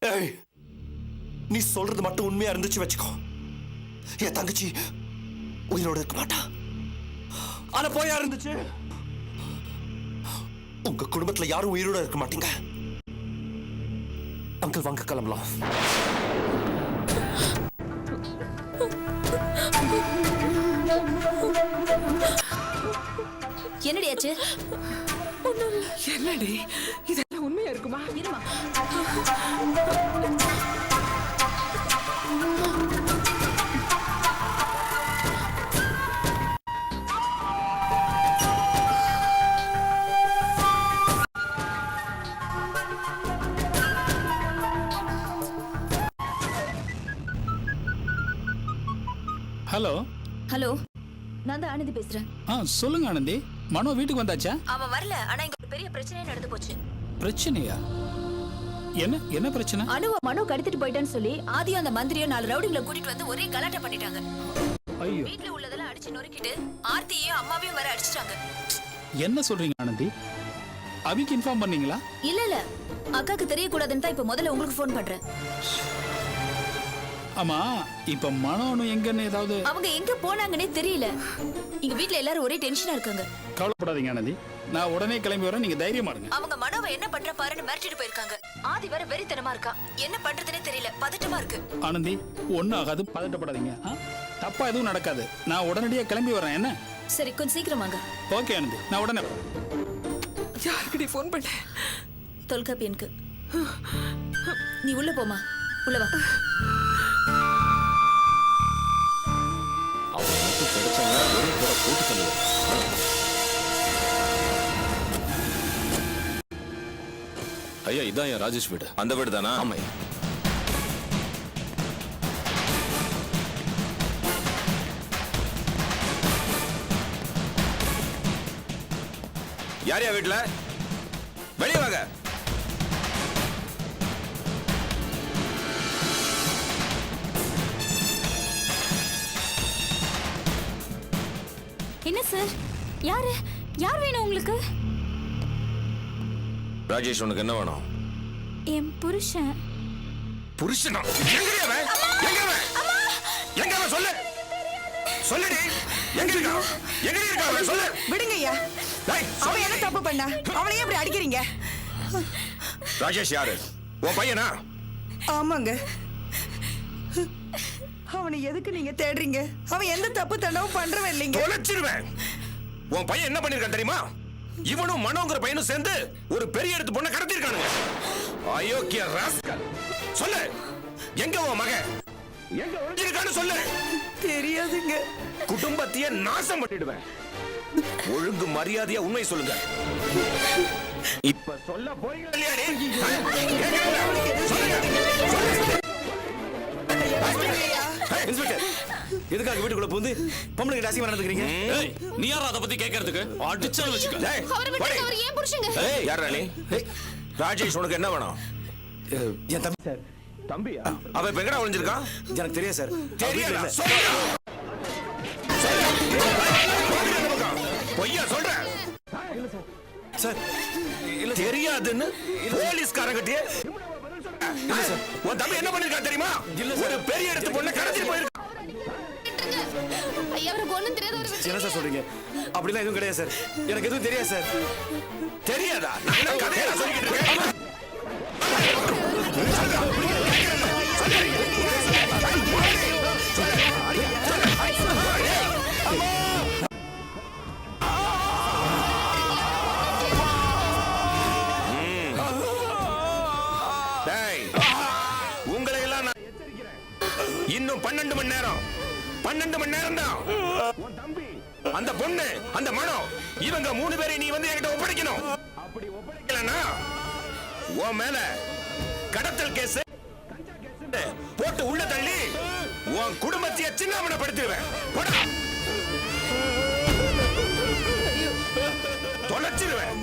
ஏய், நீ சொல்றது மட்டும் உண்மையா இருந்துச்சு வச்சுக்கோ, என் தங்கச்சி உயிரோட இருக்க மாட்டா. ஆனா போயா இருந்துச்சு, உங்க குடும்பத்துல யாரும் உயிரோட இருக்க மாட்டீங்க. அங்கிள் வாங்க கிளம்பலாம். என்னடி ஆச்சு? என்னடி இதெல்லாம் உண்மையா இருக்குமா? இருமா. ஹலோ ஹலோ, நான் தான் ஆனந்தி பேசுறேன். சொல்லுங்க ஆனந்தி. மனோ வீட்டுக்கு வந்தாச்சா? அவன் வரல, ஆனா இங்க ஒரு பெரிய பிரச்சனை நடந்து போச்சு. பிரச்சனையா? என்ன என்ன பிரச்சனை? அனுவ மனோ கடத்திட்டு போயிட்டான்னு சொல்லி ஆதியும் அந்த மந்திரியும் 4 ரவுடிகளை கூட்டிட்டு வந்து ஒரே கலாட்டா பண்ணிட்டாங்க. ஐயோ, வீட்ல உள்ளதெல்லாம் அடிச்சு நொறுக்கிட்டு ஆர்த்தியையும் அம்மாவையும் வர அடிச்சிட்டாங்க. என்ன சொல்றீங்க ஆனந்தி? அபிக்கு இன்ஃபார்ம் பண்ணீங்களா? இல்ல அக்காக்கு தெரியக்கூடாதுன்னு தான் இப்ப முதல்ல உங்களுக்கு ஃபோன் பண்றேன். ஆமா, இப்ப மனோன்னு எங்கன்னு ஏதாவது? அவங்க எங்க போனாங்கன்னே தெரியல. எங்க வீட்ல எல்லாரும் ஒரே டென்ஷனா இருக்காங்க. கவலைப்படாதீங்க ஆனந்தி, நான் உடனே கிளம்பி வரேன். நீங்க தைரியமா இருங்க. அவங்க மனோவை என்ன பண்ற பாருன்னு மிரட்டிட்டு போயிருக்காங்க. ஆதி வர வெறித்தனமா இருக்கா. என்ன பண்றதுனே தெரியல, பதட்டமா இருக்கு. ஆனந்தி, ஒன்னும் ஆகாது, பதட்டப்படாதீங்க. தப்பா எதுவும் நடக்காது. நான் உடனடியா கிளம்பி வரேன். என்ன? சரி, கொஞ்சம் சீக்கிரம் வாங்க. ஓகே ஆனந்தி, நான் உடனே. யாருக்குடி ஃபோன் பண்ண? தொல்காப்பி எனக்கு. நீ உள்ள போமா, உள்ள வா. ஐயா, இதான் என் ராஜேஷ் வீடு. அந்த வீடு தானா? ஆமா. யார் யா வீட்டுல? வெளியே வாங்க. என்ன சார்? யார் வேணும் உங்களுக்கு? ராஜேஷ், உனக்கு என்ன வேணும்? என் புருஷன். புருஷனா? எங்கடி அவன்? எங்க அவன்? எங்க அவன்? சொல்லு. சொல்லுடி. எங்க இருக்கான்? எங்கடி இருக்கான் அவன்? சொல்லு. விடுங்க ஐயா. டேய், அவன் என்ன தப்பு பண்ணா? அவளை ஏன் இப்படி அடிக்கிறீங்க? ராஜேஷ் யாரு? உன் பையனா? ஆமாங்க. அவனை எதுக்கு நீங்க தேடுறீங்க? அவன் எந்த தப்பு தண்டவும் பண்றவன் இல்லைங்க. தொலைச்சிருவேன். உன் பையன் என்ன பண்ணிருக்கான் தெரியுமா? இவனும் மனோங்கிற பையனும் சேர்ந்து ஒரு பெரிய இடத்து பொண்ணை கடத்திருக்கானுங்க. அயோக்கிய ராஸ்கல். சொல்லு, எங்க உன் மகன்? எங்க ஒளிஞ்சிருக்கான்னு சொல்லு. தெரியாதுங்க. குடும்பத்தையே நாசம் பண்ணிடுவேன். ஒழுங்கு மரியாதையா உண்மை சொல்லுங்க. இப்ப சொல்ல போறீங்களா இல்லையாடி? இன்ஸ்பெக்டர், எதுக்காக வீட்டுக்குள்ள புகுந்து பொம்பளைங்க அசிங்கமா நடந்துக்கிறீங்க? நீ யாரா அதை பத்தி கேட்கறதுக்கு? அடிச்சாலும் வச்சுக்க. அவர் ஏன் புருஷங்க? யாரா நீ? ராஜேஷ், உனக்கு என்ன வேணும்? என் தம்பி சார். தம்பியா? அவன் இப்ப எங்கடா ஒளிஞ்சிருக்கான்? எனக்கு தெரியாது சார். தெரியாதா? பொய்யா சொல்ற? சார், தெரியாதுன்னு போலீஸ்காரங்கிட்டே உன் தம்பி என்ன பண்ணிருக்கா தெரியுமா? ஒரு பெரிய இடத்து பொண்ணை கடத்திட்டு போயிருக்கான். என்ன சார் சொல்றீங்க? அப்படிலாம் எதுவும் கிடையாது சார். எனக்கு எதுவும் தெரியாது சார். தெரியாதா? நான் என்ன கதையா சொல்லிக்கிட்டு இருக்கேன்? உங்களை எல்லாம் நான் எச்சரிக்கிறேன். இன்னும் 12 மணி நேரம் தான். அந்த பொண்ணு, அந்த மனோ, இவங்க 3 பேரை நீ வந்து என்கிட்ட ஒப்படைக்கணும். அப்படி ஒப்படைக்கலனா உன் மேல கடத்தல் கேஸ் போட்டு உள்ள தள்ளி உன் குடும்பத்தையே சின்னாமனப்படுத்துவேன். போடா, தொலைச்சிருவேன்.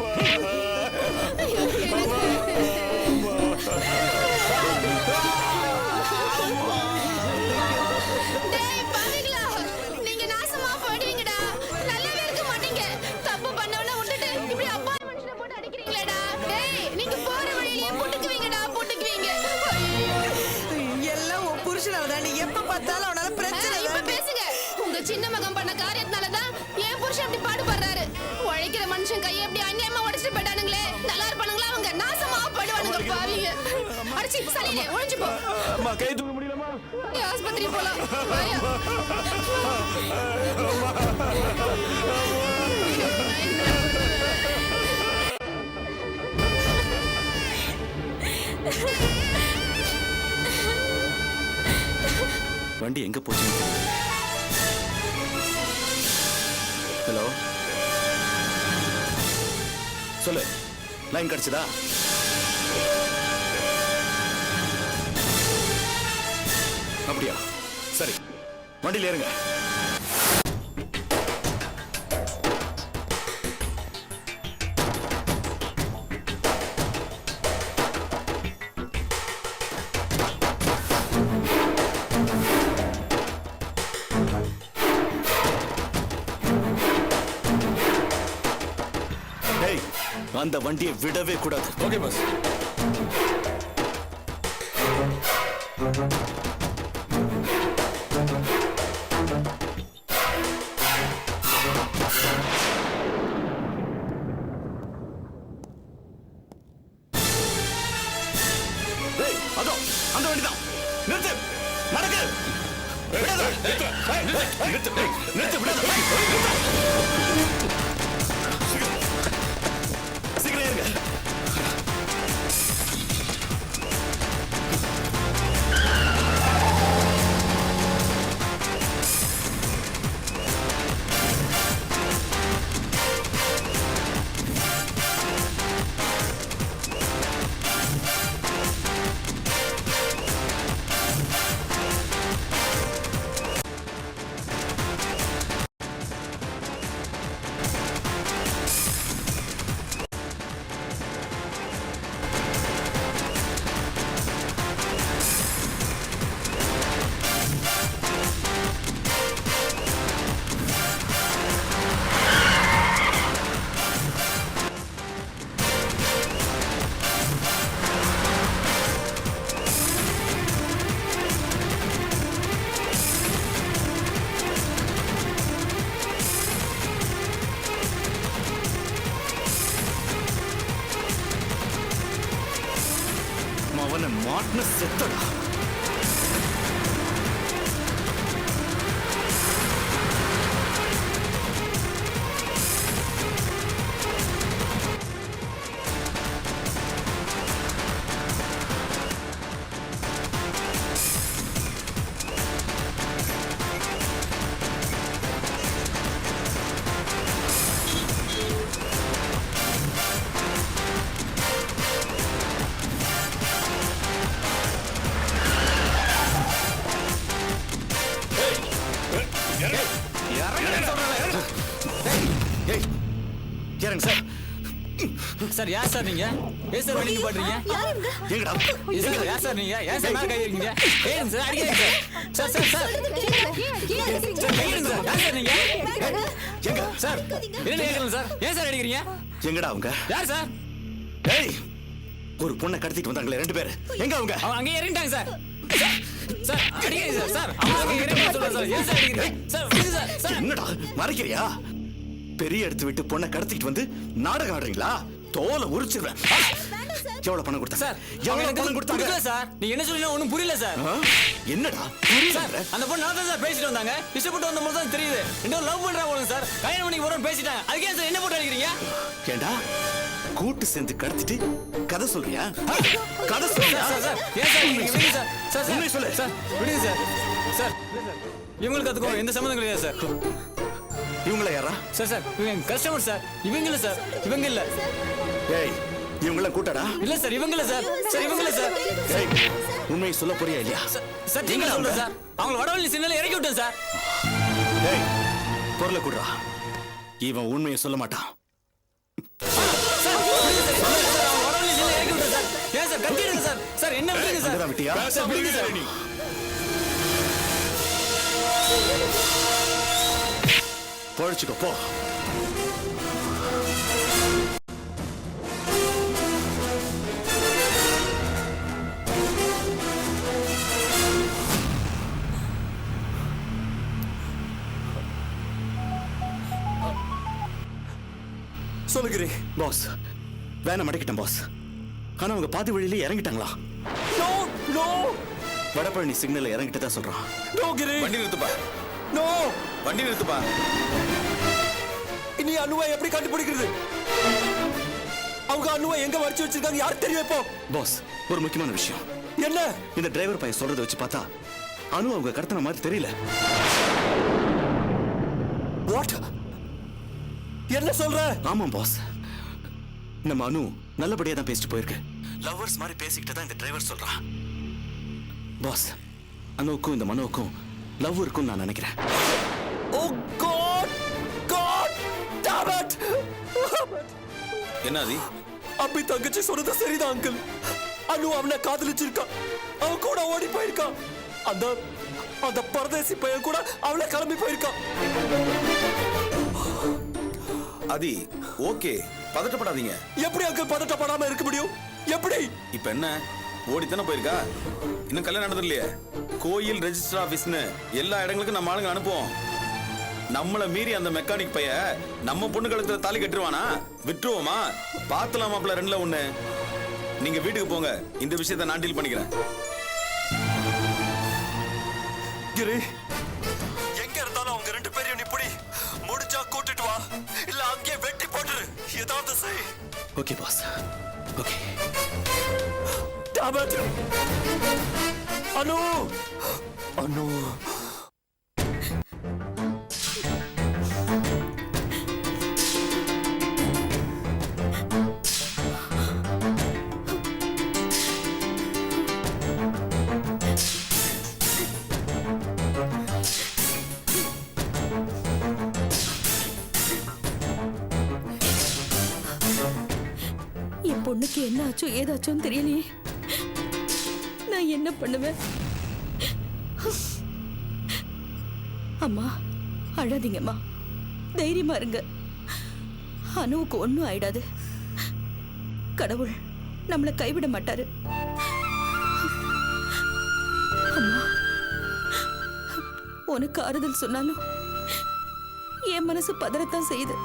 நீங்க போற வழியிலே போட்டுக்குவீங்கடா. பார்த்தாலும் அவனால பிரச்சனை இப்ப தானே. பேசுங்க. உங்க சின்ன மகன் பண்ண காரியத்தினாலதான் என் புருஷன் அப்படி பாடுபடுறாரு. உழைக்கிற மனுஷன் கையை எப்படி அநியாயமா உடைச்சிட்டு போயிட்டானுங்களே. நல்லா இருப்பானுங்களா அவங்க? நாசமா படுவானுங்க பாவிங்க. அடிச்சு சலினே ஒழிஞ்சு போ. அம்மா கை தூக்க முடியலமா? ஆஸ்பத்திரி போலாம். வாயா. வண்டி எங்க போச்சுன்னு தெரியல. ஹலோ, சொல்லு, லைன் கிடைச்சதா? அப்படியா? சரி, வண்டியில ஏறுங்க. டேய், அந்த வண்டியை விடவே கூடாது. Okay boss. டேய், அதோ அந்த வண்டிதான். நிறுத்து, நடக்கு. விடாத. ஏய், நிறுத்து, டேய், நிறுத்து, விடாத. சீக்கிரம் ஏறுங்க. அவனை மாட்டின செத்தடா. ஏய், இறங்க சார். சார் யார் சார் நீங்க? ஏன் சார் வண்டி நிப்பாட்டுறீங்க? எங்கடா? ஏன் சார் யார் சார் நீங்க? ஏன் சார் மேல கை வைக்கிறீங்க? ஏன் சார் அடிக்கிறீங்க சார்? சார் சார் சார் கை எடுங்க சார். யார் சார் நீங்க? எங்க? சார் என்ன கேட்கணும் சார்? ஏன் சார் அடிக்கிறீங்க? எங்கடா அவங்க? யார் சார்? ஏய், ஒரு பொண்ணை கடத்திட்டு வந்தாங்களே 2 பேர். எங்க அவங்க? அவங்க அங்கேயே இறங்கிட்டாங்க சார். சார் அடிக்கிறீங்க சார். சார் அவங்க அங்கேயே இறங்கிட்டாங்க சொல்றேன் சார். ஏன் சார் அடிக்கிறீங்க? சார் விடுங்க சார். சார் என்னடா மறைக்கிறியா? பெரிய எடுத்து விட்டு பொண்ணை கடத்திட்டு வந்து நாடகம் ஆடுறீங்களா? தோலை உரிச்சிருவேன். எவ்வளவு பணம் கொடுத்தா சார் எவ்வளவு பணம் கொடுத்தாங்க? கொடுக்கல சார். நீங்க என்ன சொல்றீங்க ஒண்ணும் புரியல சார். என்னடா சார் புரியல? அந்த பொண்ணு நான் தான் சார் பேசிட்டு வந்தாங்க. இஷ்டப்பட்டு வந்த போது தான் தெரியுது. இன்னும் லவ் பண்றாங்க சார். கல்யாணம் பண்ணி போறோம்னு பேசிட்டாங்க. அதுக்கு ஏன் சார் என்ன போட்டு அடிக்கிறீங்க? ஏண்டா கூட்டு சேர்ந்து கடத்திட்டு கதை சொல்றியா? கதை சொல்றியா? சார் சார் ஏன் சார் நீங்க விடுங்க சார். சார் சார் உண்மையை சொல்லு. சார் விடுங்க சார். சார் இவங்களுக்கு அதுக்கும் எந்த சம்மந்தம் கிடையாது சார். இவங்கள யாரா? சார் சார் இவங்க கஸ்டமர் சார். இவங்க இல்ல சார். இவங்க இல்ல. ஏய், இவங்கள கூட்டடா? இல்ல சார் இவங்க இல்ல சார். சார் இவங்க இல்ல சார். ஏய், உண்மையை சொல்ல போறியா இல்லையா? சார் நீங்க சொல்லுங்க சார். அவங்க வடவள்ளி சிக்னல்ல இறக்கி விட்டேன் சார். ஏய், பொருளை குடுறா. இவன் உண்மையை சொல்ல மாட்டான். சார் அவங்க வடவள்ளி சிக்னல்ல இறக்கி விட்டேன் சார். ஏன் சார் கத்திடுங்க சார். சார் என்ன விடுங்க சார். அங்கதான் விட்டியா? சார் விடுங்க சார். பொழைச்சுக்கோ போ. சொல்லுகிறே. பாஸ் வேனை மடக்கிட்டேன் பாஸ். ஆனா அவங்க பாதி வழியிலே இறங்கிட்டாங்களா? நோ நோ வடபழனி சிக்னல்ல இறங்கிட்டு தான் சொல்றான். நோ கிரி. வண்டி நிறுத்துப்பா, நோ. வண்டி நிறுத்துப்பா. இனி அனுவை எப்படி கண்டுபிடிக்கிறது? அவங்க அனுவை எங்க வச்சு வச்சிருக்காங்க யாருக்கு தெரியும் இப்போ? பாஸ் ஒரு முக்கியமான விஷயம். என்ன? இந்த டிரைவர் பையன் சொல்றதை வச்சு பார்த்தா அனு அவங்க கடத்தின மாதிரி தெரியல. வாட்? என்ன சொல்ற? ஆமாம் பாஸ், நம்ம அனு நல்லபடியா தான் பேசிட்டு போயிருக்கு. லவ்வர்ஸ் மாதிரி பேசிக்கிட்டு தான் இந்த டிரைவர் சொல்றான். பாஸ் அனுவுக்கும் இந்த மனோவுக்கும் லவ் இருக்கும்னு நான் நினைக்கிறேன். ஓ காட் காட் damn it. என்ன அது? அபி தங்கச்சி சொன்னது சரிதான் அங்கிள். அனு அவனை காதலிச்சிருக்கான், அவன் கூட ஓடி போயிருக்கான். அந்த அந்த பரதேசி பையன் கூட அவளை கிளம்பி போயிருக்கான். அதி ஓகே, பதட்டப்படாதீங்க. எப்படி அங்கிள் பதட்டப்படாம இருக்க முடியும்? எப்படி? இப்ப என்ன, ஓடித்தானே போயிருக்கா? இன்னும் கல்யாணம் நடந்தது இல்லையே. கோயில் ரெஜிஸ்டர் ஆபீஸ்னு எல்லா இடங்களுக்கும் நம்ம ஆளுங்க அனுப்புவோம். நம்மள மீறி அந்த மெக்கானிக் பைய நம்ம பொண்ணு கழுத்துல தாலி கட்டுருவானா? விட்டுருவோமா? பாத்துலாம் மாப்பிள்ள, ரெண்டுல ஒண்ணு. நீங்க வீட்டுக்கு போங்க, இந்த விஷயத்தை நான் டீல் பண்ணிக்கிறேன். கிரி, எங்க இருந்தாலும் அவங்க ரெண்டு பேரையும் நீ பிடி. முடிஞ்சா கூட்டிட்டு வா, இல்ல அங்கேயே வெட்டி போட்டுரு. ஏதாவது செய். Okay boss, okay. Damn it. Anu Anu என் பொண்ணுக்கு என்ன ஆச்சோ ஏதாச்சோன்னு தெரியலையே. நான் என்ன பண்ணுவேன்? அம்மா அழாதீங்கம்மா, தைரியமா இருங்க. அனுவுக்கு ஒண்ணும் ஆயிடாது. கடவுள் நம்மளை கைவிட மாட்டாரு. அம்மா உனக்கு ஆறுதல் சொன்னாலும் என் மனசு பதறத்தான் செய்யுது.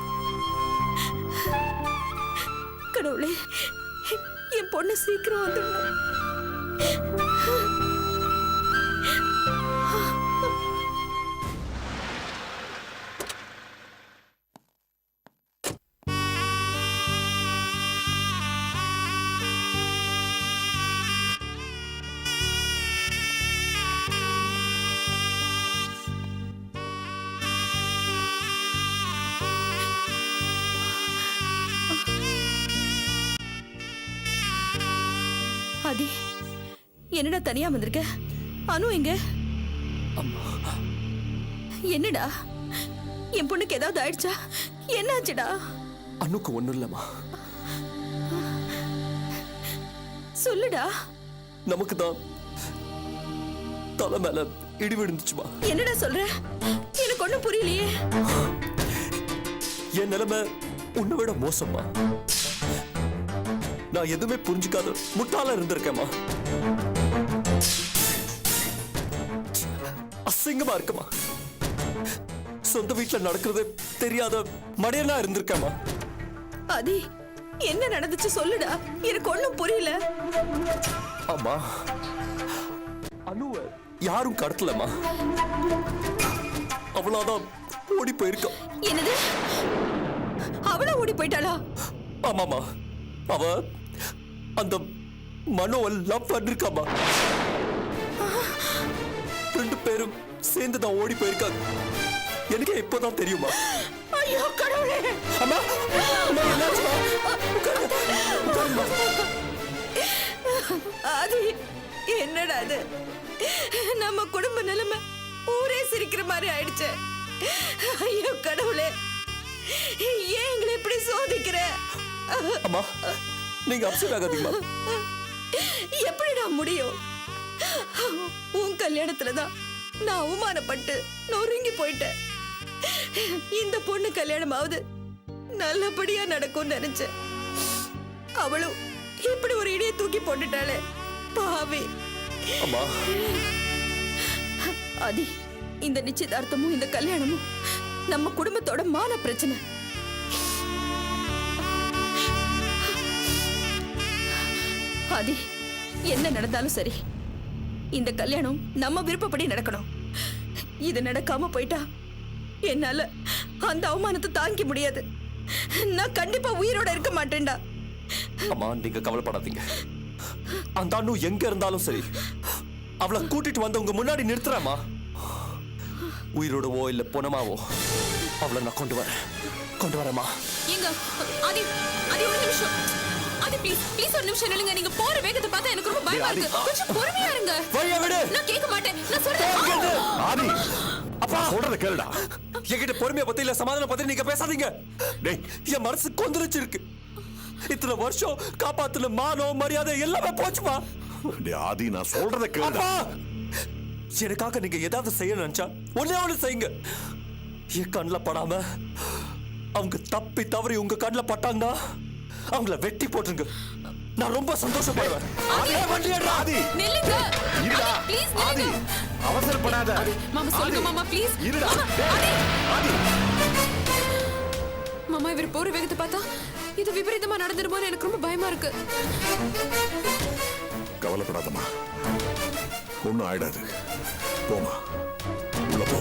கடவுளே, என் பொண்ணு சீக்கிரம் வந்துடணும். ஆதி, என்னடா தனியா வந்திருக்க? அனு எங்க? என்னடா, என் பொண்ணுக்கு ஏதாவது ஆயிடுச்சா? என்னாச்சுடா? அனுக்கு ஒண்ணும் இல்லம்மா. சொல்லுடா. நமக்கு தான் தலை மேல இடி விழுந்துச்சுமா. என்னடா சொல்ற? எனக்கு ஒண்ணும் புரியலையே. என் நிலைமை உன்னை விட மோசமா. நான் எதுவுமே புரிஞ்சுக்காத முட்டாளா இருந்திருக்கேம்மா. அசிங்கமா இருக்குமா. சொந்த வீட்டுல நடக்கிறது தெரியாத மடையனா இருந்திருக்கேம்மா. ஆதி, என்ன நடந்துச்சு சொல்லுடா, எனக்கு ஒண்ணும் புரியல. ஆமா, அனுவ யாரும் கடத்தலமா. அவளாதான் ஓடி போயிருக்கா. என்னது, அவளா ஓடி போயிட்டாளா? ஆமாமா, அவ அந்த மனோவை லவ் பண்ணிருக்காமா. ரெண்டு பேரும் சேர்ந்து தான் ஓடி போயிருக்காங்க. எனக்கு இப்பதான் தெரியுமா. ஐயோ கடவுளே. அம்மா, அம்மா, என்னாச்சுமா? ஆதி, என்னடா அது? நம்ம குடும்ப நிலைமை ஊரே சிரிக்கிற மாதிரி ஆயிடுச்சு. ஐயோ கடவுளே, ஏன் எங்களை இப்படி சோதிக்கிற? அம்மா, நீங்க அப்செட் ஆகாதீங்கம்மா. எப்படிடா முடியும்? உன் கல்யாணத்துலதான் நான் அவமானப்பட்டு நொறுங்கி போயிட்டேன். இந்த பொண்ணு கல்யாணமாவது நல்லபடியா நடக்கும்னு நினைச்சேன். அவளும் இப்படி ஒரு இடியை தூக்கி போட்டுட்டாளே, பாவி. அம்மா, ஆதி, இந்த நிச்சயதார்த்தமும் இந்த கல்யாணமும் நம்ம குடும்பத்தோட மான பிரச்சனை. ஆதி, என்ன நடந்தாலும் சரி, இந்த கல்யாணம் நம்ம விருப்பப்படி நடக்கணும். இது நடக்காம போயிட்டா என்னால அந்த அவமானத்தை தாங்கிக்க முடியாது. நான் கண்டிப்பா உயிரோட இருக்க மாட்டேன்டா. அம்மா நீங்க கவலைப்படாதீங்க. அந்த அண்ணு எங்க இருந்தாலும் சரி, அவளை கூட்டிட்டு வந்து உங்க முன்னாடி நிறுத்துறேம்மா. உயிரோடவோ இல்ல பொணமாவோ அவளை நான் கொண்டு வரேம்மா. எங்க ஆதி, ஆதி ஒரு நிமிஷம். ஆதி ப்ளீஸ் ப்ளீஸ் ஒரு நிமிஷம் நில்லுங்க. நீங்க போற வேகத்தை பார்த்தா எனக்கு ரொம்ப பயமா இருக்கு. கொஞ்சம் பொறுமையா இருங்க. வழியா விடு. நான் கேட்க மாட்டேன். நான் சொல்றேன். ஆதி அப்பா சொல்றத கேளுடா. என்கிட்ட பொறுமையை பத்தி இல்ல சமாதானம் பத்தி நீங்க பேசாதீங்க. டேய் என் மனசு கொந்தளிச்சிருக்கு. இத்தனை வருஷம் காப்பாத்துல மானம் மரியாதை எல்லாமே போச்சுமா. டேய் ஆதி நான் சொல்றத கேளுடா. எனக்காக நீங்க ஏதாவது செய்ய நினைச்சா ஒன்னே ஒண்ணு செய்யுங்க. என் கண்ணில் படாம அவங்க தப்பி தவறி உங்க கண்ணில் பட்டாங்கன்னா அவங்கள வெட்டி போட்டுருங்க. நான் ரொம்ப சந்தோஷப்படுவேன். ஆதி நில்லுங்க. இருடா. ப்ளீஸ் ஆதி நில்லுங்க. அவசரப்படாத. மாமா சொல்லுங்க மாமா ப்ளீஸ். இருடா. ஆதி ஆதி மாமா இவர் போற வேகத்தை பார்த்தா இது விபரீதமா நடந்துருமோன்னு எனக்கு ரொம்ப பயமா இருக்கு. கவலைப்படாதம்மா, ஒன்னும் ஆயிடாது. போமா, உள்ள போ.